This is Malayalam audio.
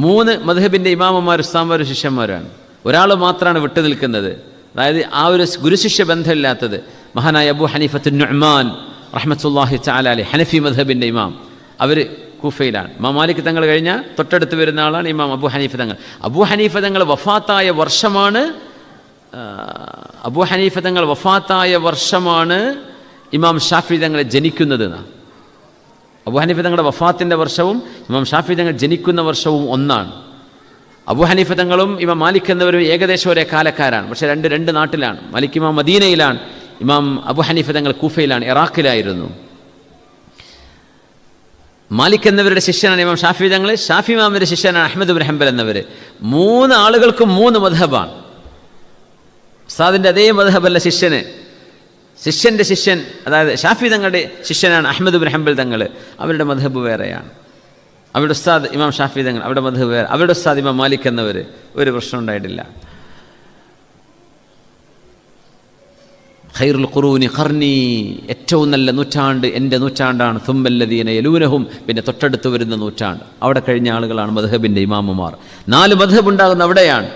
3 മദ്ഹബിൻ്റെ ഇമാമന്മാർ ഉസ്താദന്മാരും ശിഷ്യന്മാരാണ്. ഒരാൾ മാത്രമാണ് വിട്ടു നിൽക്കുന്നത്, അതായത് ആ ഒരു ഗുരുശിഷ്യ ബന്ധമില്ലാത്തത്. മഹാനായ അബൂ ഹനീഫത്തുൻ നുഅ്മാൻ റഹ്മത്തുള്ളാഹി തആല അലൈഹി, ഹനഫി മദ്ഹബിൻ്റെ ഇമാം, അവർ കൂഫയിലാണ്. ഇമാം മാലിക് തങ്ങൾ കഴിഞ്ഞാൽ തൊട്ടടുത്ത് വരുന്ന ആളാണ് ഇമാം അബൂ ഹനീഫ തങ്ങൾ. അബൂ ഹനീഫ തങ്ങൾ വഫാത്തായ വർഷമാണ് ഇമാം ഷാഫി തങ്ങൾ ജനിക്കുന്നത്. അബൂ ഹനീഫ തങ്ങളുടെ വഫാത്തിൻ്റെ വർഷവും ഇമാം ഷാഫി തങ്ങൾ ജനിക്കുന്ന വർഷവും ഒന്നാണ്. അബൂ ഹനീഫ തങ്ങളും ഇമാം മാലിക് എന്നവരും ഏകദേശം ഒരേ കാലക്കാരാണ്. പക്ഷേ രണ്ട് നാട്ടിലാണ്. മാലിക് ഇമാം മദീനയിലാണ്, ഇമാം അബൂ ഹനീഫ തങ്ങൾ കൂഫയിലാണ്, ഇറാഖിലായിരുന്നു. മാലിക് എന്നവരുടെ ശിഷ്യനാണ് ഇമാം ഷാഫി തങ്ങൾ, ഷാഫി ഇമാമിൻ്റെ ശിഷ്യനാണ് അഹ്മദ് ഇബ്നു ഹംബൽ എന്നവർ. 3 ആളുകൾക്കും 3 മദ്ഹബാണ്. ഉസ്താദിൻ്റെ അതേ മദ്ഹബല്ല ശിഷ്യൻ്റെ ശിഷ്യൻ, അതായത് ഷാഫി തങ്ങളുടെ ശിഷ്യനാണ് അഹ്മദ് ഇബ്നു ഹംബൽ തങ്ങൾ. അവരുടെ മദ്ഹബ് വേറെയാണ്. അവരുടെ ഉസ്താദ് ഇമാം ഷാഫി തങ്ങൾ, അവരുടെ മദ്ഹബ് വേറെ. അവരുടെ ഉസ്താദ് ഇമാം മാലിക് എന്നവർ. ഒരു പ്രശ്നം ഉണ്ടായിട്ടില്ല. ഖൈറുൽ ഖുറൂനി ഖർനി, ഏറ്റവും നല്ല നൂറ്റാണ്ട് എൻ്റെ നൂറ്റാണ്ടാണ്. തുമ്മല്ലദീന യലൂനഹും, പിന്നെ തൊട്ടടുത്ത് വരുന്ന നൂറ്റാണ്ട്. അവിടെ കഴിഞ്ഞ ആളുകളാണ് മദ്ഹബിൻ്റെ ഇമാമുമാർ. 4 മദ്ഹബ് ഉണ്ടാകുന്ന അവിടെയാണ്.